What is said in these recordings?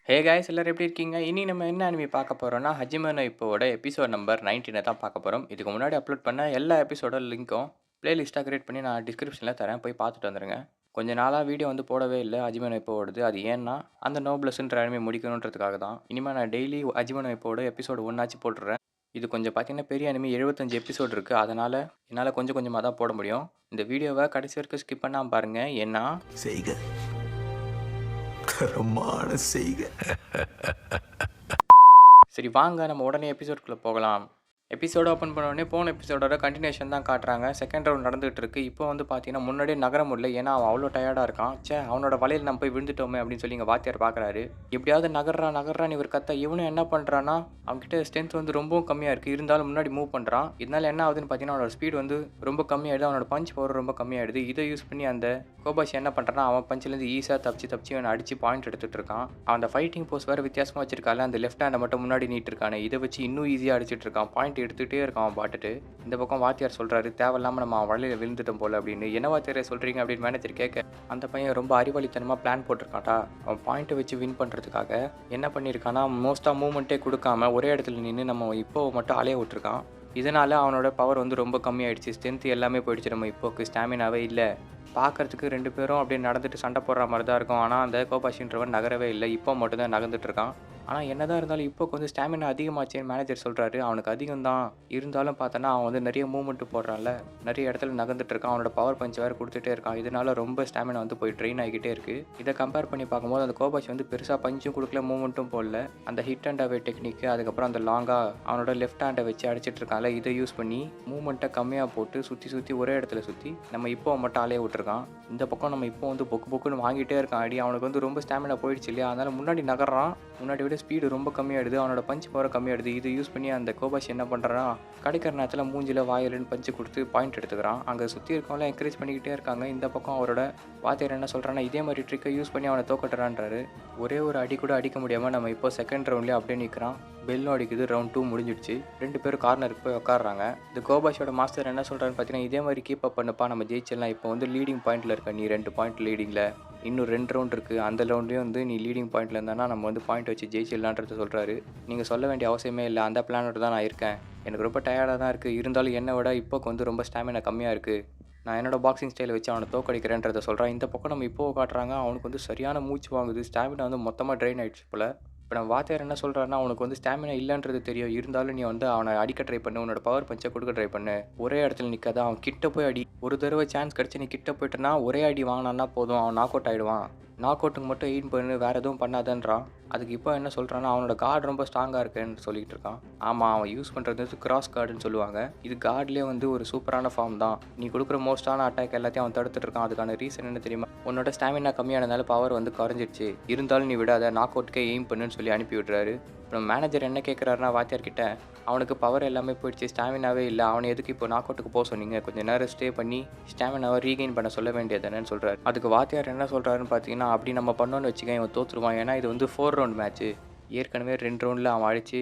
Hey guys எல்லாரும் எப்படி இருக்கீங்க? இனி நம்ம என்ன அனிமி பார்க்க போறோம்னா, ஹஜிமே நோ இப்போவோட எபிசோட் நம்பர் 19 தான் பார்க்க போறோம். இதுக்கு முன்னாடி அப்லோட் பண்ண எல்லா எபிசோட லிங்க்கும் பிளேலிஸ்ட்டா கிரியேட் பண்ணி நான் டிஸ்கிரிப்ஷன்ல தரேன். போய் பார்த்துட்டு வந்துருங்க. கொஞ்ச நாளா வீடியோ வந்து போடவே இல்ல ஹஜிமே நோ இப்போவோடது. அது ஏன்னா, அந்த நோப்லெஸ்ன்ற அனிமி முடிக்கணுன்றதுக்காக தான். இனிமே நான் டெய்லி ஹஜிமே நோ இப்போவோட எபிசோட் 1 ஆச்சு போட்டுடுறேன். இது கொஞ்சம் பார்த்தீங்கன்னா பெரிய அனிமி 75 எபிசோட் இருக்கு. அதனால என்னால கொஞ்சம் கொஞ்சமா தான் போட முடியும். இந்த வீடியோவ கடைசி வரைக்கும் ஸ்கிப் பண்ணாம பாருங்க. ஏன்னா செய்க தரமான செய்க. சரி வாங்க நம்ம உடனே எபிசோட்குள்ளே போகலாம். எபிசோடு ஓப்பன் பண்ண உடனே போன எபிசோடோட கண்டினியூஷன் தான் காட்டுறாங்க. செகண்ட் ரவுண்ட் நடந்துகிட்டு இருக்கு. இப்போ வந்து பார்த்தீங்கன்னா முன்னாடியே நகர முடியல. ஏன்னா அவன் அவ்வளோ டயர்டாக இருக்கான். அவனோட வலையில் நம்ம போய் விழுந்துட்டோமே அப்படின்னு சொல்லி இங்கே வாத்தியார் பார்க்குறாரு. எப்படியாவது நகர்றான்னு இவர் கத்த இவனும் என்ன பண்ணுறான்னா அவன்கிட்ட ஸ்ட்ரென்த் வந்து ரொம்பவும் கம்மியாக இருக்குது. இருந்தாலும் முன்னாடி மூவ் பண்ணுறான். இதனால என்ன ஆகுதுன்னு பார்த்தீங்கன்னா அவனோட ஸ்பீட் வந்து ரொம்ப கம்மியாகிடுது. அவனோட பஞ்ச் பவர் ரொம்ப கம்மியாகிடுது. இதை யூஸ் பண்ணி அந்த கோபாஷி என்ன பண்ணுறான்னா அவன் பஞ்சிலேருந்து ஈஸியாக தப்பிச்சு அவனை அடித்து பாயிண்ட் எடுத்துகிட்டு இருக்கான். அவன் அந்த ஃபைட்டிங் போஸ் வேறு வித்தியாசமாக வச்சிருக்காள். அந்த லெஃப்ட் ஹேண்டை மட்டும் முன்னாடி நீட்டிருக்கானே இதை வச்சு இன்னும் ஈஸியாக அடிச்சிட்டு இருக்கான். பாயிண்ட் எடுத்துகிட்டே இருக்கான் பாட்டுட்டு. இந்த பக்கம் வாத்தியார் சொல்கிறாரு தேவையில்லாமல் நம்ம வலையில் விழுந்துட்டோம் போல் அப்படின்னு. என்ன வாத்தியாரை சொல்கிறீங்க அப்படின்னு மேனேஜர் கேட்க அந்த பையன் ரொம்ப அறிவாளித்தனமாக பிளான் போட்டிருக்கான்டா. அவன் பாயிண்ட்டை வச்சு வின் பண்ணுறதுக்காக என்ன பண்ணியிருக்கான்னா மோஸ்ட்டாக மூவ்மெண்ட்டே கொடுக்காம ஒரே இடத்துல நின்று நம்ம இப்போ மட்டும் அலைய விட்டுருக்கான். இதனால் அவனோட பவர் வந்து ரொம்ப கம்மியாயிடுச்சு. ஸ்ட்ரென்த் எல்லாமே போயிடுச்சு. நம்ம இப்போக்கு ஸ்டாமினாவே இல்லை. பார்க்கறதுக்கு 2 பேரும் அப்படியே நடந்துட்டு சண்டை போடுற மாதிரி தான் இருக்கும். ஆனால் அந்த கோபாஷின்றவன் நகரவே இல்லை. இப்போ மட்டும்தான் நகர்ந்துட்டு இருக்கான். ஆனால் என்னதான் இருந்தாலும் இப்போ கொஞ்சம் ஸ்டாமினா அதிகமாச்சேன்னு மேனேஜர் சொல்கிறாரு. அவனுக்கு அதிகம் தான் இருந்தாலும் பார்த்தோன்னா அவன் வந்து நிறைய மூவ்மெண்ட்டு போடுறான்ல, நிறைய இடத்துல நகர்ந்துட்டு இருக்கான். அவனோட பவர் பஞ்ச் வேறு கொடுத்துட்டே இருக்கான். இதனால ரொம்ப ஸ்டாமினா வந்து போய் ட்ரெயின் ஆகிக்கிட்டே இருக்குது. இதை கம்பேர் பண்ணி பார்க்கும்போது அந்த கோபாஷ் வந்து பெருசாக பஞ்சும் கொடுக்கல, மூவ்மெண்ட்டும் போடல. அந்த ஹிட் அண்ட் அவே டெக்னிக்கு, அதுக்கப்புறம் அந்த லாங்காக அவனோட லெஃப்ட் ஹேண்டை வச்சு அடிச்சிட்டு இருக்கான்ல, இதை யூஸ் பண்ணி மூவ்மெண்ட்டை கம்மியாக போட்டு சுற்றி ஒரே இடத்துல சுற்றி நம்ம இப்போ மட்டும் அலைய விட்டுருக்கான். இந்த பக்கம் நம்ம இப்போ வந்து பொக்குன்னு வாங்கிட்டே இருக்கான் அடி. அவனுக்கு வந்து ரொம்ப ஸ்டாமினா போயிடுச்சு இல்லையா, அதனால முன்னாடி நகர்றான். முன்னாடி விட ஸ்பீடு ரொம்ப கம்மியாகிடுது. அவனோட பஞ்ச் பவர் கம்மியாகிடுது. இது யூஸ் பண்ணி அந்த கோபாஷ் என்ன பண்ணுறான், கிடைக்கிற நேரத்தில் மூஞ்சில் வாயிலுன்னு பஞ்சு கொடுத்து பாயிண்ட் எடுத்துக்கிறான். அங்கே சுற்றி இருக்கவங்களாம் என்கரேஜ் பண்ணிக்கிட்டே இருக்காங்க. இந்த பக்கம் அவரோட வாத்தியார் என்ன சொல்கிறான்னா இதே மாதிரி ட்ரிக்கை யூஸ் பண்ணி அவனை தோக்கட்டுறான்றாரு. ஒரே ஒரு அடி கூட அடிக்க முடியாமல் நம்ம இப்போ செகண்ட் ரவுண்ட்லேயே அப்படியே நிற்கிறான். பெல்லும் அடிக்குது. ரவுண்ட் 2 முடிஞ்சிடுச்சு. 2 பேரும் கார்னருக்கு போய் உட்காடுறாங்க. இந்த கோபாஷோட மாஸ்டர் என்ன சொல்கிறான்னு பார்த்தீங்கன்னா இதே மாதிரி கீப் அப் பண்ணுப்பா, நம்ம ஜெயிச்சிடலாம். இப்போ வந்து லீடிங் பாயிண்டில் இருக்க நீ 2 பாயிண்ட் லீடிங்கில், இன்னும் 2 ரவுண்ட் இருக்குது. அந்த ரவுண்ட்லேயும் வந்து நீ லீடிங் பாயிண்டில் இருந்தானா நம்ம வந்து பாயிண்ட் வச்சு ஜெயிச்சிடலான்றது சொல்கிறாரு. நீங்கள் சொல்ல வேண்டிய அவசியமே இல்லை, அந்த பிளானோட தான் நான் இருக்கேன். எனக்கு ரொம்ப டயர்டாக தான் இருக்குது. இருந்தாலும் என்னை விட இப்போக்கு வந்து ரொம்ப ஸ்டாமினா கம்மியாக இருக்குது. நான் என்னோட பாக்ஸிங் ஸ்டைலை வச்சு அவனை தோக்கடிக்கிறேன்றதை சொல்கிறான். இந்த பக்கம் நம்ம இப்போ காட்டுறாங்க. அவனுக்கு வந்து சரியான மூச்சு வாங்குது. ஸ்டாமினா வந்து மொத்தமாக ட்ரெயின் ஆகிடுச்சு போல். இப்போ நம்ம வாத்தியார் என்ன சொல்கிறாருன்னா அவனுக்கு வந்து ஸ்டாமினா இல்லைன்றது தெரியும். இருந்தாலும் நீ வந்து அவனை அடிக்க ட்ரை பண்ணு, உன்னோட பவர் பஞ்சை கொடுக்க ட்ரை பண்ணு. ஒரே இடத்துல நிற்காத, அவன் கிட்ட போய் அடி. ஒரு தடவை சான்ஸ் கிடச்சி நீ கிட்ட போயிட்டனா ஒரே அடி வாங்கினான்னா போதும், அவன் நாக் அவுட் ஆகிடுவான். நாக் அவுட்டுக்கு மட்டும் எய்ம் பண்ணு, வேறு எதுவும் பண்ணாதன்றான். அதுக்கு இப்போ என்ன சொல்கிறான்னா அவனோட கார்டு ரொம்ப ஸ்ட்ராங்காக இருக்குன்னு சொல்லிகிட்டு இருக்கான். ஆமாம், அவன் யூஸ் பண்ணுறது வந்து கிராஸ் கார்டுன்னு சொல்லுவாங்க. இது கார்ட்லேயே வந்து ஒரு சூப்பரான ஃபார்ம் தான். நீ கொடுக்குற மோஸ்ட்டான அட்டாக் எல்லாத்தையும் அவன் தடுத்துட்டு இருக்கான். அதுக்கான ரீசன் என்ன தெரியுமா, உன்னோட ஸ்டாமினா கம்மியானதால பவர் வந்து குறைஞ்சிடுச்சு. இருந்தாலும் நீ விடாத, நாக் அவுட்டுக்கே எய்ம் பண்ணுன்னு சொல்லி அனுப்பி விடுறாரு. அப்புறம் மேனேஜர் என்ன கேட்குறாருன்னா வாத்தியார்கிட்ட அவனுக்கு பவர் எல்லாமே போயிடுச்சு, ஸ்டாமினாவே இல்லை. அவனை எதுக்கு இப்போ நாக் அவுட்டுக்கு போக சொன்னீங்க, கொஞ்சம் நேரம் ஸ்டே பண்ணி ஸ்டாமினாவை ரீகெயின் பண்ண சொல்ல வேண்டியதுன்னு சொல்கிறாரு. அதுக்கு வாத்தியார் என்ன சொல்கிறாருன்னு பார்த்தீங்கன்னா அப்படி நம்ம பண்ணோன்னு வச்சுக்கேன் இவன் தோற்றுருவான். ஏன்னா இது வந்து 4 ரவுண்ட் மேட்ச்சு. ஏற்கனவே 2 ரவுண்டில் அவன் அடித்து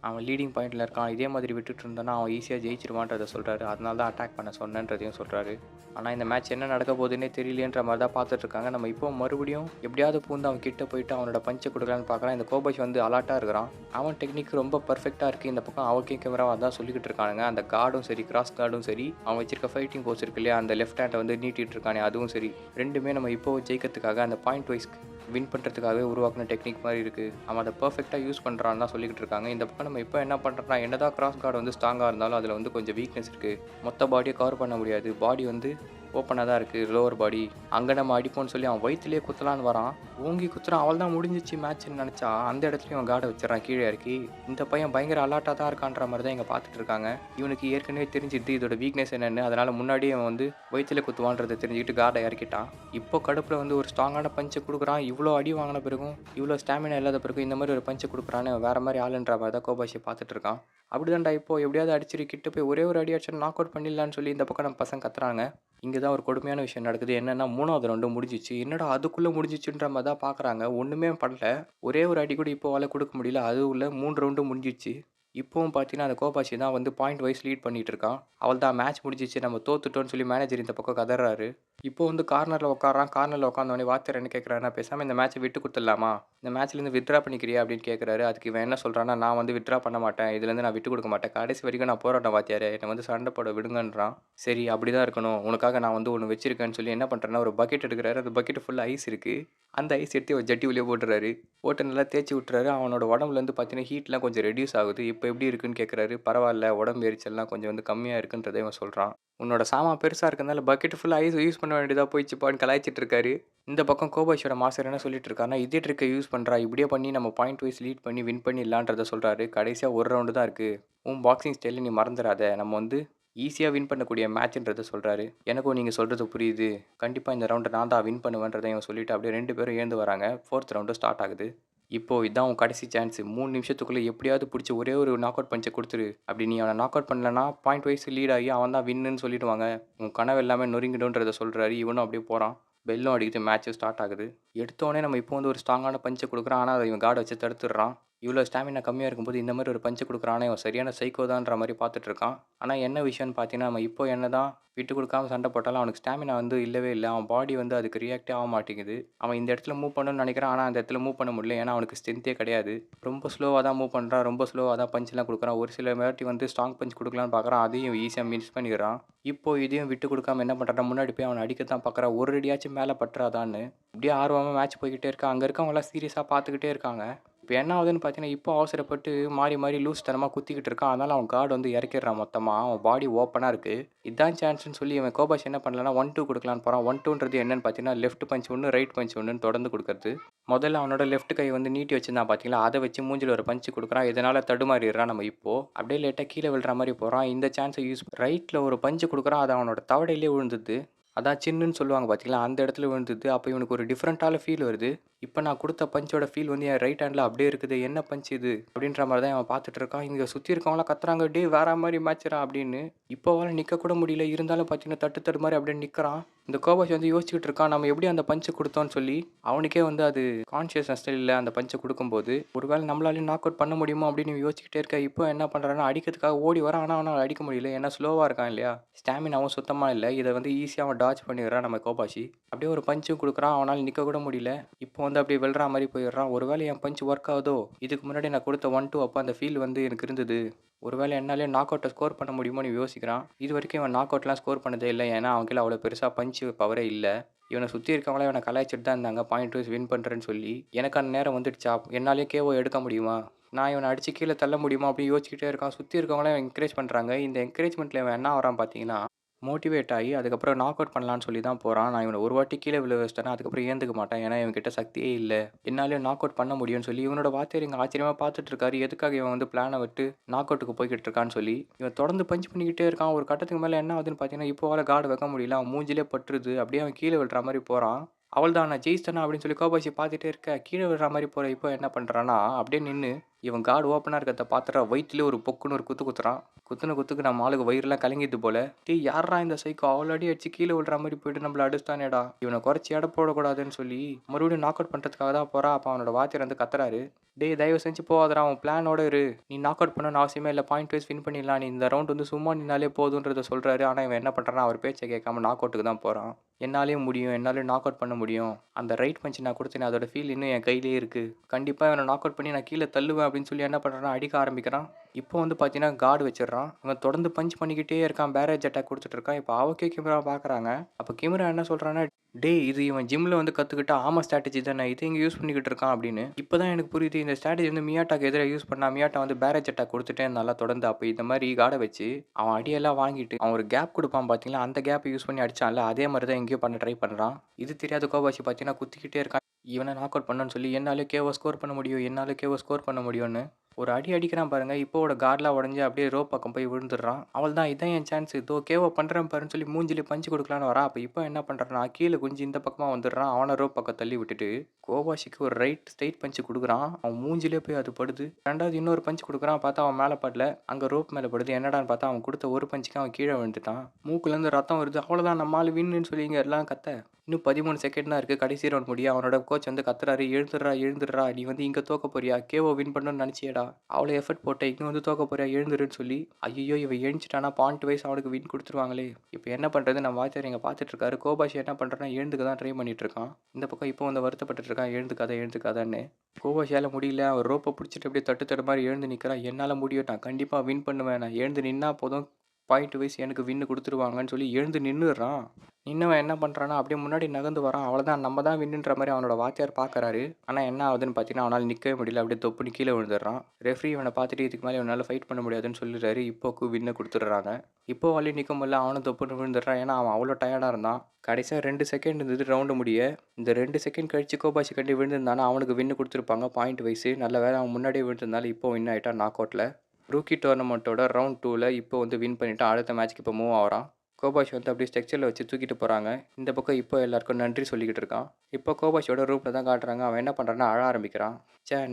அவன் லீடிங் பாயிண்டில் இருக்கான். இதே மாதிரி விட்டுட்டு இருந்தானா அவன் ஈஸியாக ஜெயிச்சிருவான்றதை சொல்கிறாரு. அதனால தான் அட்டாக் பண்ண சொன்னன்றதையும் சொல்கிறாரு. ஆனால் இந்த மேட்ச் என்ன நடக்க போகுதுன்னே தெரியலேன்ற மாதிரி தான் பார்த்துட்ருக்காங்க. நம்ம இப்போ மறுபடியும் எப்படியாவது பூந்து அவன் கிட்ட போயிட்டு அவனோட பஞ்சை கொடுக்கலான்னு பார்க்குறான். இந்த கோபாஷ் வந்து அலாட்டாக இருக்கிறான். அவன் டெக்னிக் ரொம்ப பர்ஃபெக்டாக இருக்குது. இந்த பக்கம் அவக்கே கேமரா அதான் சொல்லிக்கிட்டு இருக்கானுங்க. அந்த கார்டும் சரி, கிராஸ் கார்டும் சரி, அவன் வச்சிருக்க ஃபைட்டிங் போஸ் இருக்கு இல்லையா, அந்த லெஃப்ட் ஹேண்டை வந்து நீட்டிகிட்டு இருக்கானே அதுவும் சரி, ரெண்டுமே நம்ம இப்போ ஜெயிக்கிறதுக்காக அந்த பாயிண்ட் வைஸ் வின் பண்ணுறதுக்காகவே உருவாக்குன டெக்னிக் மாதிரி இருக்குது. அவன் அதை பர்ஃபெக்டாக யூஸ் பண்ணுறான்னு தான் சொல்லிக்கிட்டு இருக்காங்க. இந்த பக்கம் நம்ம இப்போ என்ன பண்ணுறோம்னா என்னதான் கிராஸ் கார்டு வந்து ஸ்ட்ராங்காக இருந்தாலும் அதில் வந்து கொஞ்சம் வீக்னஸ் இருக்குது. மொத்த பாடியை கவர் பண்ண முடியாது. பாடி வந்து ஓப்பனாக தான் இருக்குது, லோவர் பாடி. அங்கே நம்ம அடிப்போம்னு சொல்லி அவன் வயிற்றுலேயே குத்தலான்னு வரான். ஓங்கி குத்துறான். அவள் தான் முடிஞ்சிச்சு மேட்ச்னு நினச்சா அந்த இடத்துலையும் அவன் கார்டை வச்சிடறான் கீழே இறக்கி. இந்த பையன் பயங்கர அலாட்டாக தான் இருக்கான்ற மாதிரி தான் இங்கே பார்த்துட்டு இருக்காங்க. இவனுக்கு ஏற்கனவே தெரிஞ்சிட்டு இதோட வீக்னஸ் என்னென்னு, அதனால் முன்னாடியே அவன் வந்து வயிற்றுல குத்துவான்றதை தெரிஞ்சுக்கிட்டு கார்டை இறக்கிட்டான். இப்போ கடுப்பில் வந்து ஒரு ஸ்ட்ராங்கான பஞ்சை கொடுக்குறான். இவ்வளோ அடி வாங்கின பிறகும், இவ்வளோ ஸ்டாமினா இல்லாத பிறகும் இந்த மாதிரி ஒரு பஞ்சை கொடுக்குறான்னு வேறு மாதிரி ஆளுன்ற மாதிரி தான் கோபாஷியை பார்த்துட்டு இருக்கான். அப்படிதான்டா இப்போ எப்படியாவது அடிச்சிரு, கிட்ட போய் ஒரே ஒரு அடி அடிச்சு நாக் அவுட் பண்ணிடலான்னு சொல்லி இந்த பக்கம் நம்ம பசங்க கத்துறாங்க. இங்கே தான் ஒரு கொடுமையான விஷயம் நடக்குது. என்னன்னா 3வது ரவுண்டு முடிஞ்சிச்சு. என்னடா அதுக்குள்ளே முடிஞ்சிச்சுன்ற மாதிரி தான் பார்க்குறாங்க. ஒன்றுமே பண்ணல. ஒரே ஒரு அடி கூட இப்போ கொடுக்க முடியல. அது உள்ள 3 ரவுண்டு முடிஞ்சிச்சு. இப்பவும் பார்த்தீங்கன்னா, அந்த கோபாஷி தான் வந்து பாயிண்ட் வைஸ் லீட் பண்ணிட்டு இருக்கான். அவள்தான் மேட்ச் முடிஞ்சிச்சு நம்ம தோத்துட்டோம்னு சொல்லி மேனேஜர் இந்த பக்கம் கதர்றாரு. இப்போ வந்து கார்னர்ல உட்கார்றான். கார்னர்ல உட்காந்தோனே வாத்தியார் என்ன கேட்குறாருன்னா, "பேசாம இந்த மேட்ச்ச விட்டு குடுத்துடலாமா? இந்த மேட்ச்லேருந்து வித்ட்ரா பண்ணிக்கிறியா?" அப்படின்னு கேட்குறாரு. அதுக்கு இவன் என்ன சொல்றான்னா, "நான் வந்து வித்ட்ரா பண்ண மாட்டேன். இதுலேருந்து நான் விட்டுக் குடுக்க மாட்டேன். கடைசி வரைக்கும் நான் போராட்டம் வாத்தியாரே. என்ன வந்து சண்ட போட விடுங்கன்றான்." சரி அப்படிதான் இருக்கணும். உனக்காக நான் வந்து ஒண்ணு வச்சிருக்கேன்னு சொல்லி என்ன பண்றேன்னா, ஒரு பக்கெட் எடுக்குறாரு. அந்த பக்கெட் ஃபுல்லா ஐஸ் இருக்கு. அந்த ஐஸ் எடுத்து ஒரு ஜட்டி உள்ளே போட்டுறாரு. போட்டு நல்லா தேய்ச்சி விட்டுறாரு. அவனோட உடம்புலேருந்து பார்த்தீங்கன்னா, ஹீட்லாம் கொஞ்சம் ரெட்யூஸ் ஆகுது. இப்போ எப்படி இருக்குன்னு கேட்குறாரு. பரவால்ல உடம்பு எரிச்சல்லாம் கொஞ்சம் வந்து கம்மியா இருக்குன்றத இவன் சொல்றான். உன்னோட சாமான் பெருசா இருக்கறனால பக்கெட் ஃபுல்லா ஐஸ் யூஸ் பண்ண வேண்டியதா போயிடுச்சுப்பான்னு கலாய்ச்சிட்டு இருக்காரு. இந்த பக்கம் கோபாஷியோட மாஸ்டர் என்ன சொல்லிட்டு இருக்காருன்னா, இதே ட்ரிக்க யூஸ் பண்றா. இப்படியே பண்ணி நம்ம பாயிண்ட் வைஸ் லீட் பண்ணி வின் பண்ணிடலான்றத சொல்றாரு. கடைசியா ஒரு ரவுண்டு தான் இருக்கு. உன் பாக்ஸிங் ஸ்டைல நீ மறந்துறாத. நம்ம வந்து ஈஸியா வின் பண்ணக்கூடிய மேட்ச்ன்றத சொல்றாரு. எனக்கும் நீங்க சொல்றது புரியுது. கண்டிப்பா இந்த ரவுண்ட நான் தான் வின் பண்ணுவேன்றத இவன் சொல்லிட்டு அப்படியே 2 பேரும் எழுந்து வராங்க. 4த் ரவுண்டு ஸ்டார்ட் ஆகுது. இப்போ இதான் உன் கடைசி சான்ஸ். 3 நிமிஷத்துக்குள்ள எப்படியாவது புடிச்சு ஒரே ஒரு நாக் அவுட் பஞ்ச குடுத்துரு. அப்படி நீ அவன நாக் அவுட் பண்ணலன்னா, பாயிண்ட் வைஸ் லீட் ஆகி அவன் தான் வின்னுன்னு சொல்லிடுவாங்க. உன் கனவு எல்லாமே நொறுங்கிடும்ன்றத சொல்றாரு. இவனும் அப்படியே போறான். பெல்லும் அடிக்குது. மேட்ச்சும் ஸ்டார்ட் ஆகுது. எடுத்தோனே நம்ம இப்போ வந்து ஒரு ஸ்ட்ராங்கான பஞ்ச குடுக்குறான். ஆனா, அத இவன் கார்ட வச்சு தடுத்துடுறான். இவ்ளோ ஸ்டாமினா கம்மியா இருக்கும்போது இந்த மாரி ஒரு பஞ்ச் குடுக்குறான். ஆனா, இவன் சரியான சைக்கோ தான்ற மாரி பார்த்துட்டு இருக்கான். ஆனா, என்ன விஷயம்னு பார்த்தீங்கன்னா, நம்ம இப்போ என்னதான் விட்டு குடுக்காம சண்ட போட்டாலும் அவனுக்கு ஸ்டாமினா வந்து இல்லவே இல்ல. அவன் பாடி வந்து அதுக்கு ரியாக்ட்டே ஆக மாட்டேங்குது. அவன் இந்த இடத்துல மூவ் பண்ணணும்னு நெனைக்கிறான். ஆனா, அந்த இடத்துல மூவ் பண்ண முடியல. ஏன்னா, அவனுக்கு ஸ்ட்ரென்த்தே கிடையாது. ரொம்ப ஸ்லோவா தான் மூவ் பண்றான். ரொம்ப ஸ்லோவா தான் பஞ்ச்லாம் குடுக்குறான். ஒரு சில வாட்டி வந்து ஸ்ட்ராங் பஞ்ச் குடுக்கலான்னு பார்க்குறான். அதையும் ஈஸியா மிஸ் பண்ணிடுறான். இப்போ இதையும் விட்டு குடுக்காம என்ன பண்றான்னா, முன்னாடி போய் அவன அடிக்க தான் பார்க்குறான். ஒரு அடியாச்சும் மேல பட்டுறாதான்னு. இப்படியே ஆர்வமா மேட்ச் போய்க்கிட்டே இருக்கு. அங்க இருக்கவங்கலாம் சீரியஸா பார்த்துக்கிட்டே இருக்காங்க. இப்ப என்ன ஆகுதுன்னு பார்த்தீங்கன்னா, இப்போ அவசரப்பட்டு மாறி, மாறி லூஸ் தனமா குத்திக்கிட்டு இருக்கான். அதனால அவன் கார்ட் வந்து இறக்கிடுறான் மொத்தமா. அவன் பாடி ஓப்பனா இருக்கு. இதான் சான்ஸ்ன்னு சொல்லி இவன் கோபாஷ் என்ன பண்ணலான்னா, 1, 2 குடுக்கலான்னு போறான். 1, 2ன்றது என்னன்னு பார்த்தீங்கன்னா, லெஃப்ட் பஞ்ச் 1, ரைட் பஞ்ச் 1ன்னு தொடர்ந்து குடுக்கறது. முதல்ல அவனோட லெஃப்ட் கை வந்து நீட்டி வச்சிருந்தான் பார்த்தீங்களா, அத வச்சு மூஞ்சில ஒரு பஞ்ச் குடுக்குறான். இதனால தடுமாறிடுறான் நம்ம இப்போ. அப்படியே லைட்டா கீழ விழுற மாரி போறான். இந்த சான்ஸ ரைட்ல ஒரு பஞ்ச் குடுக்குறான். அது அவனோட தவடையிலேயே விழுந்துது. அதான் சின்னுன்னு சொல்லுவாங்க பார்த்தீங்களா, அந்த இடத்துல விழுந்தது. அப்ப இவனுக்கு ஒரு டிஃபரண்டான ஃபீல் வருது. இப்ப நான் குடுத்த பஞ்சோட ஃபீல் வந்து என் ரைட் ஹேண்ட்ல அப்படியே இருக்குது. என்ன பஞ்ச் இது? அப்படின்ற மாரி தான் அவன் பார்த்துட்டு இருக்கான். இங்க சுத்தி இருக்கவங்கலாம் கத்துறாங்க, "டேய் வேற மாரி மேட்ச்ரா" அப்படின்னு. இப்போ அவனால நிக்க கூட முடியல. இருந்தாலும் பார்த்தீங்கன்னா, தட்டு தடுமாறி அப்படியே நிக்கிறான். இந்த கோபாஷ் வந்து யோசிச்சுக்கிட்டு இருக்கான். நம்ம எப்படி அந்த பஞ்ச் குடுத்தோம்னு சொல்லி. அவனுக்கே வந்து அது கான்ஷியஸ்னஸ் இல்ல அந்த பஞ்ச் குடுக்கும்போது. ஒருவேளை நம்மளாலயும் நாக் அவுட் பண்ண முடியுமோ அப்படின்னு யோசிச்சுக்கிட்டே இருக்க. இப்போ என்ன பண்றான்னா, அடிக்கிறதுக்காக ஓடி வரான். ஆனா அவனால அடிக்க முடியல. ஏன்னா ஸ்லோவா இருக்கான் இல்லையா? ஸ்டாமினாவும் சுத்தமா இல்ல. இத வந்து ஈஸியா அவன் டாட்ஜ் பண்ணிடுறான் நம்ம கோபாஷி. அப்படியே ஒரு பஞ்சும் குடுக்குறான். அவனால நிக்க கூட முடியல. இப்போ வந்து அப்படியே வெல்றா மாரி போயிடுறான். ஒருவேளை என் பஞ்ச் ஒர்க் ஆகுதோ? இதுக்கு முன்னாடி நான் குடுத்த 1, 2 அப்ப அந்த ஃபீல் வந்து எனக்கு இருந்தது. ஒருவேளை என்னாலயே நாக் அவுட்ட ஸ்கோர் பண்ண முடியுமோன்னு யோசிக்கிறான். இதுவரைக்கும் இவன் நாக் அவுட்லாம் ஸ்கோர் பண்ணதே இல்ல. ஏன்னா, அவன் கையில அவ்வளோ பெருசா பஞ்ச் பவரே இல்ல. இவன சுத்தி இருக்கவங்கலாம் இவன கலாய்ச்சிட்டு தான் இருந்தாங்க. பாயிண்ட் வைஸ் வின் பண்றேன்னு சொல்லி. எனக்கான நேரம் வந்துடுச்சா? என்னாலயே கேஓ எடுக்க முடியுமா? நான் இவன அடிச்சு கீழ தள்ள முடியுமா? அப்படின்னு யோசிச்சுக்கிட்டே இருக்கான். சுத்தி இருக்கவங்கலாம் என்கரேஜ் பண்றாங்க. இந்த என்கரேஜ்மெண்ட்ல இவன் என்ன ஆகுறான் பார்த்தீங்கன்னா, மோட்டிவேட் ஆயி அதுக்கப்புறம் நாக் அவுட் பண்ணலான்னு சொல்லி தான் போறான். நான் இவன ஒரு வாட்டி கீழ விழ வச்சுட்டேன்னா, அதுக்கப்புறம் ஏந்துக்க மாட்டான். ஏன்னா, இவன்கிட்ட சக்தியே இல்ல. என்னாலயும் நாக் அவுட் பண்ண முடியும்னு சொல்லி இவனோட வாத்தியார் இங்க ஆச்சரியமா பார்த்துட்டு இருக்காரு. எதுக்காக இவன் வந்து பிளான விட்டு நாக் அவுட்டுக்கு போய்க்கிட்டு இருக்கான்னு சொல்லி. இவன் தொடர்ந்து பஞ்ச் பண்ணிக்கிட்டே இருக்கான். ஒரு கட்டத்துக்கு மேல என்ன ஆகுதுன்னு பார்த்தீங்கன்னா, இப்போ அவரால கார்ட் வைக்க முடியல. அவன் மூஞ்சிலே பட்டுருது. அப்படியே அவன் கீழ விழுற மாரி போறான். "அவ்வளதான் நான் ஜெயிச்சிட்டேனா" அப்படின்னு சொல்லி கோபாஷி பார்த்துட்டே இருக்க. கீழ விழுற மாரி போற இப்போ என்ன பண்றான்னா, அப்படியே நின்னு இவன் கார்டு ஓப்பனா இருக்கிறத பார்த்துட்டு வயித்துலயே ஒரு பொக்குன்னு ஒரு குத்து குத்துறான். குத்துன குத்துக்கு நம்ம ஆளுக்கு வயிறுலாம் கலங்கிது போல. "டேய் யார்றா இந்த சைக்கோ? அவ்வளோ அடி அடிச்சு கீழ விழுற மாரி போயிட்டு நம்மள அடிச்சுட்டானேடா! இவன குறைச்சு எடை போடக்கூடாதுன்னு" சொல்லி மறுபடியும் நாக் அவுட் பண்றதுக்காக தான் போறான். அப்ப அவனோட வாத்தியார் வந்து கத்துறாரு. "டேய் தயவு செஞ்சு போகாதடா! உன் பிளானோட இரு. நீ நாக் அவுட் பண்ணணும்னு அவசியமே இல்ல. பாயிண்ட் வைஸ் வின் பண்ணிடலாம். நீ இந்த ரவுண்ட் வந்து சும்மா நின்னாலே போதுன்றத" சொல்றாரு. ஆனா இவன் என்ன பண்றான்னா, அவர் பேச்ச கேட்காம நாக் அவுட்டுக்கு தான் போறான். "என்னாலயும் முடியும். என்னாலயும் நாக் அவுட் பண்ண முடியும். அந்த ரைட் பஞ்ச் நான் குடுத்தேனே அதோட ஃபீல் இன்னும் என் கையிலேயே இருக்கு. கண்டிப்பா இவன நாக் அவுட் பண்ணி நான் கீழ தள்ளுவேன்" அப்படின்னு சொல்லி என்ன பண்றான்னா, அடிக்க ஆரம்பிக்கிறான். இப்போ வந்து பார்த்தீங்கன்னா, கார்டு வச்சிடுறான். இவன் தொடர்ந்து பஞ்ச் பண்ணிக்கிட்டே இருக்கான். பேரேஜ் அட்டாக் குடுத்துட்டு இருக்கான். இப்போ அவாக்கே கிம்ரா பார்க்குறாங்க. அப்ப கிம்ரா என்ன சொல்றான்னா, "டேய் இது இவன் ஜிம்ல வந்து கத்துக்கிட்ட ஆமா ஸ்ட்ராட்டஜி தானே. இத இங்க யூஸ் பண்ணிக்கிட்டு இருக்கான்" அப்படின்னு. இப்ப தான் எனக்கு புரியுது. இந்த ஸ்ட்ராட்டஜி வந்து மியாட்டாக்கு எதிரா யூஸ் பண்ணா, மியாட்டா வந்து பேரேஜ் அட்டாக் குடுத்துட்டே இருந்தான்ல தொடர்ந்து. அப்ப இந்த மாரி கார்ட வச்சு அவன் அடியெல்லாம் வாங்கிட்டு, அவன் ஒரு கேப் குடுப்பான் பார்த்தீங்களா, அந்த கேப்ப யூஸ் பண்ணி அடிச்சான்ல, அதே மாரி தான் இங்கேயும் பண்ண ட்ரை பண்றான். இது தெரியாத கோபாஷி பார்த்தீங்கன்னா, குத்திக்கிட்டே இருக்கான். இவன நாக் அவுட் பண்ணணும்னு சொல்லி, "என்னாலயும் கேஓ ஸ்கோர் பண்ண முடியும். என்னாலயும் கேஓ ஸ்கோர் பண்ண முடியும்னு." ஒரு அடி அடிக்கிறான் பாருங்க. இப்போவோட கார்ட்லாம் உடைஞ்சு அப்படியே ரோப் பக்கம் போய் விழுந்துடுறான். அவ்வளதான் இதான் என் சான்ஸ். இதோ கேஓ பண்றேன் பாருன்னு சொல்லி மூஞ்சிலே பஞ்ச் குடுக்கலான்னு வரான். அப்ப இப்போ என்ன பண்றான்னா, கீழ குனிஞ்சு இந்த பக்கமா வந்துடுறான். அவன ரோப் பக்கம் தள்ளி விட்டுட்டு, கோபாஷிக்கு ஒரு ரைட் ஸ்ட்ரெயிட் பஞ்ச் குடுக்குறான். அவன் மூஞ்சிலே போய் அது படுது. 2வது இன்னொரு பஞ்ச் குடுக்குறான். பார்த்தா அவன் மேல படல. அங்க ரோப் மேல படுது. என்னடான்னு பார்த்தா அவன் குடுத்த ஒரு பஞ்சுக்கு அவன் கீழ விழுந்துட்டான். மூக்குலேருந்து ரத்தம் வருது. அவ்வளதான் நம்ம ஆளு வின்னுன்னு சொல்லி இங்க எல்லாம் கத்த. இன்னும் 13 செகண்ட் தான் இருக்கு. கடைசி ரவுண்ட் முடிய அவனோட கோச் வந்து கத்துறாரு, "எழுந்துர்றா, எழுந்துர்றா! நீ வந்து இங்க தோக்க போறியா? கேஓ வின் பண்ணணும்னு நெனச்சியேடா! அவ்ளோ எஃபோர்ட் போட்ட, இங்க வந்து தோக்க போறியா? எழுந்துருன்னு" சொல்லி, ஐய்யய்யோ! இவன் எழுந்துட்டான்னா பாயிண்ட் வைஸ் அவனுக்கு வின் குடுத்துருவாங்களே! இப்ப என்ன பண்றது? நம்ம வாத்தியார் இங்க பார்த்துட்டு இருக்காரு. கோபாஷி என்ன பண்றான்னா, எழுந்துக்க தான் ட்ரை பண்ணிட்டு இருக்கான். இந்த பக்கம் இப்போ வந்து வருத்தப்பட்டுட்டு இருக்கான், எழுந்துக்காத, எழுந்துக்காதன்னு. கோபாஷியால முடியல. அவன் ரோப்ப புடிச்சுட்டு அப்படியே தட்டு தடுமாறி எழுந்து நிக்கிறான். "என்னால முடியும். நான் கண்டிப்பா வின் பண்ணுவேன். நான் எழுந்து நின்னா போதும். பாயிண்ட் வைஸ் எனக்கு வின்னு குடுத்துருவாங்கன்னு" சொல்லி எழுந்து நின்னுர்றான். நின்னவன் என்ன பண்றான்னா, அப்படியே முன்னாடி நகர்ந்து வரான். அவ்வளோதான் நம்ம தான் வின்னுன்ற மாரி அவனோட வாத்தியார் பார்க்குறாரு. ஆனா என்ன ஆகுதுன்னு பார்த்தீங்கன்னா, அவனால நிக்கவே முடியல. அப்படியே தொப்புன்னு கீழ விழுந்துர்றான். ரெஃப்ரி இவன பார்த்துட்டு இதுக்கு மேல இவனால ஃபைட் பண்ண முடியாதுன்னு சொல்லிடுறாரு. இப்போக்கு வின்ன குடுத்துடுறாங்க. இப்போவாலயும் நிக்க முடியல. அவனும் தொப்புன்னு விழுந்துடுறான். ஏன்னா அவன் அவ்வளோ டயர்டா இருந்தான். கடைசியா 2 செகண்ட் இருந்தது ரவுண்டு முடிய. இந்த 2 செகண்ட் கழிச்சு கோபாஷி கண்டி விழுந்திருந்தான்னா, அவனுக்கு வின்னு குடுத்துருப்பாங்க பாயிண்ட் வைஸு. நல்ல வேளை அவன் முன்னாடியே விழுந்ததுனால இப்போ வின் ஆயிட்டான் நாக் அவுட்ல. ரூக்கி டோர்னமெண்ட்டோட ரவுண்ட் 2ல இப்போ வந்து வின் பண்ணிட்டு அடுத்த மேட்ச்க்கு இப்போ மூவ் ஆகுறான். கோபாஷ் வந்து அப்படியே ஸ்ட்ரெக்சரில் வச்சு தூக்கிட்டு போகிறாங்க. இந்த பக்கம் இப்போ எல்லாருக்கும் நன்றி சொல்லிக்கிட்டு இருக்கான். இப்போ கோபாஷோட ரூமில் தான் காட்டுறாங்க. அவன் என்ன பண்ணுறான்னா அழ ஆரம்பிக்கிறான்.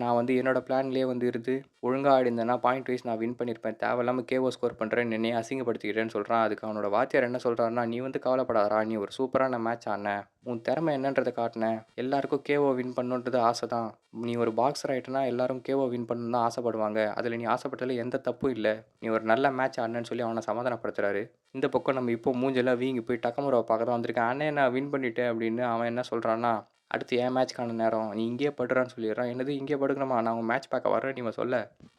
நான் வந்து என்னோட பிளான்லேயே வந்து இருந்து ஒழுங்காக ஆடிருந்தேன்னா பாயிண்ட் வைஸ் நான் வின் பண்ணியிருப்பேன். தேவையில்லாமல் கேஓ ஸ்கோர் பண்ணுறேன்னு என்னையே அசிங்கப்படுத்திக்கிட்டேன்னு சொல்கிறான். அதுக்கு அவனோட வாத்தியார் என்ன சொல்கிறாருன்னா, நீ வந்து கவலைப்படாதடா, நீ ஒரு சூப்பரான மேட்ச் ஆடின, உன் திறமை என்னன்றதை காட்டினேன், எல்லாருக்கும் கேஓ வின் பண்ணுன்றது ஆசை தான், நீ ஒரு பாக்ஸர் ஆகிட்டனா எல்லாரும் கேஓ வின் பண்ணணும்னு தான் ஆசைப்படுவாங்க, அதில் நீ ஆசைப்பட்டதில் எந்த தப்பும் இல்லை, நீ ஒரு நல்ல மேட்ச் ஆடினேன்னு சொல்லி அவனை சமாதானப்படுத்துறாரு. இந்த பக்கம் நம்ம இப்போ மூஞ்செல்லாம் வீங்கி போய் டக்கமுராவை பார்க்க தான் வந்திருக்கேன். அண்ணே நான் வின் பண்ணிட்டேன் அப்படின்னு அவன் என்ன சொல்கிறான்னா, அடுத்து என் மேட்ச்க்கான நேரம், நீ இங்கேயே படுறான்னு சொல்லிடுறான். என்னது இங்கேயே படுக்கணுமா, நான் உன் மேட்ச் பார்க்க வரேன் நீ சொல்ல,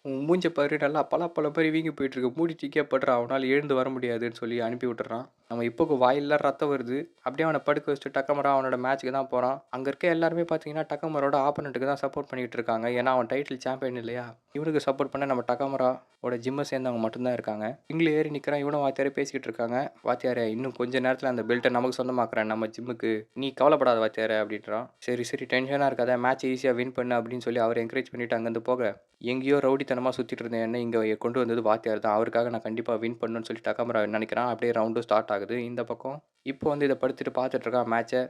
உன் மூஞ்ச பாரு நல்லா பலாப்பழம் மாதிரி வீங்கி போயிட்டுருக்கு, மூடிட்டு இங்கேயே படுறான், அவனால் எழுந்து வர முடியாதுன்னு சொல்லி அனுப்பி விட்டுறான். நம்ம இப்போக்கு வாயில்லாம் ரத்தம் வருது. அப்படியே அவனை படுக்க வச்சுட்டு டக்கமரா அவனோட மேட்ச்சுக்கு தான் போகிறான். அங்கே இருக்க எல்லாருமே பார்த்தீங்கன்னா டக்கமரோட ஆப்போனண்ட்டுக்கு தான் சப்போர்ட் பண்ணிகிட்டு இருக்காங்க. ஏன்னா அவன் டைட்டில் சாம்பியன் இல்லையா. இவனுக்கு சப்போர்ட் பண்ண நம்ம டக்கமராவோட ஜிம்மை சேர்ந்தவங்க மட்டும்தான் இருக்காங்க. இங்கில் ஏறி நிற்கிறான். இவனும் வாத்தியாரே பேசிக்கிட்டு இருக்காங்க. வாத்தியாரே இன்னும் கொஞ்ச நேரத்தில் அந்த பெல்ட்டை நமக்கு சொந்தமாக்குறேன் நம்ம ஜிம்முக்கு, நீ கவலைப்படாத வாத்தியாரே அப்படின்றான். சரி சரி டென்ஷனாக இருக்காத, மேட்ச் ஈஸியாக வின் பண்ணு அப்படின்னு சொல்லி அவர் என்கரேஜ் பண்ணிவிட்டு அங்கேருந்து போக, எங்கேயோ ரவுடித்தனமாக சுற்றிட்டு இருந்தேன் என்ன இங்கே கொண்டு வந்தது வாத்தியார் தான், அவருக்காக நான் கண்டிப்பாக வின் பண்ணணும்னு சொல்லி டக்கமரா நினைக்கிறான். அப்படியே ரவுண்டும் ஸ்டார்ட் ஆகுது. இந்த பக்கம் இப்போ வந்து இதை படுத்துட்டு பார்த்துட்டு இருக்கான் மேட்சை.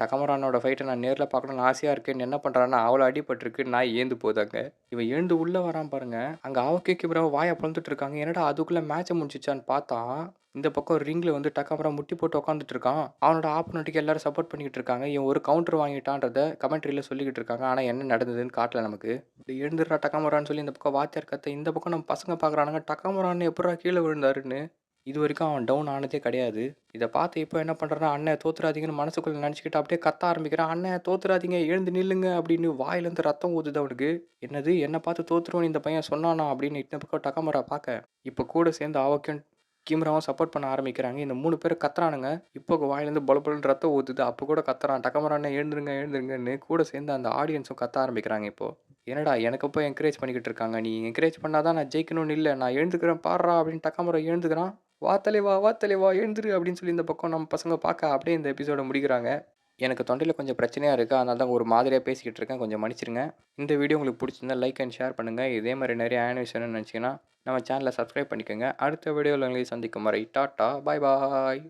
டக்கமரானோட ஃபைட்டை நான் நேரில் பார்க்கணும்னு ஆசையாக இருக்கேன்னு என்ன பண்ணுறான்னா, அவ்வளோ அடிபட்டிருக்கு, நான் ஏந்து போதாங்க. இவன் எழுந்து உள்ளே வரான் பாருங்க. அங்கே ஆவோக்கே கிபராவை வாயை பிளந்துட்டு இருக்காங்க. என்னடா அதுக்குள்ளே மேட்சை முடிச்சிச்சான்னு பார்த்தா, இந்த பக்கம் ரிங்கில் வந்து டக்கமரா முட்டி போட்டு உட்காந்துட்டு இருக்கான். அவனோட ஆப்போனண்ட்டுக்கு எல்லாரும் சப்போர்ட் பண்ணிக்கிட்டு இருக்காங்க. இவன் ஒரு கவுண்டர் வாங்கிட்டான்றத கமெண்ட்ரியில் சொல்லிக்கிட்டு இருக்காங்க. ஆனால் என்ன நடந்ததுன்னு காட்டல நமக்கு. எழுந்துடுறா டக்கமரான்னு சொல்லி இந்த பக்கம் வாத்தியார் கத்த, இந்த பக்கம் நம்ம பசங்க பார்க்குறானுங்க டக்கமரான்னு எப்படா கீழே விழுந்தாருன்னு. இது வரைக்கும் அவன் டவுன் ஆனதே கிடையாது. இதை பார்த்து இப்போ என்ன பண்ணுறான்னா, அண்ணன் தோத்துறாதீங்கன்னு மனசுக்குள்ளே நினச்சிக்கிட்டு அப்படியே கத்த ஆரம்பிக்கிறான். அண்ணன் தோத்துறாதீங்க, எழுந்து நில்லுங்க அப்படின்னு. வாயிலேருந்து ரத்தம் ஊதுது அவனுக்கு. என்னது என்னை பார்த்து தோத்துருவோன்னு இந்த பையன் சொன்னானா அப்படின்னு இந்த பக்கம் டக்கமரா பார்க்க, இப்போ கூட சேர்ந்து ஆவோக்கும் கிம்ராவும் சப்போர்ட் பண்ண ஆரம்பிக்கிறாங்க. இந்த 3 பேர் கத்துறானுங்க. இப்போ வாயிலேருந்து பொல பொலன்னு ரத்தம் ஊத்துது. அப்போ கூட கத்துறான், டக்கமரான்னு எழுந்துருங்க எழுந்துருங்கன்னு. கூட சேர்ந்து அந்த ஆடியன்ஸும் கத்த ஆரம்பிக்கிறாங்க இப்போ. என்னடா எனக்கு போய் என்கரேஜ் பண்ணிக்கிட்டு இருக்காங்க, நீ என்கரேஜ் பண்ணாதான் நான் ஜெயிக்கணும்னு இல்லை, நான் எழுந்துக்கிறேன் பாடுறா அப்படின்னு டக்கமரா எழுந்துக்கிறான். வா தலைவா வா தலைவா எழுந்துரு அப்படின்னு சொல்லி இந்த பக்கம் நம்ம பசங்க பார்க்க அப்படியே இந்த எபிசோட முடிக்கிறாங்க. எனக்கு தொண்டையில் கொஞ்சம் பிரச்சனையாக இருக்குது, அதனால தான் ஒரு மாதிரியாக பேசிக்கிட்டு இருக்கேன், கொஞ்சம் மன்னிச்சிருங்க. இந்த வீடியோ உங்களுக்கு பிடிச்சிருந்தா லைக் அண்ட் ஷேர் பண்ணுங்கள். இதே மாதிரி நிறைய ஆனிமேஷன் நினச்சிங்கன்னா நம்ம சேனலை சப்ஸ்கிரைப் பண்ணிக்கோங்க. அடுத்த வீடியோவில் உங்களை சந்திக்கும் வரை டாட்டா பாய் பாய்.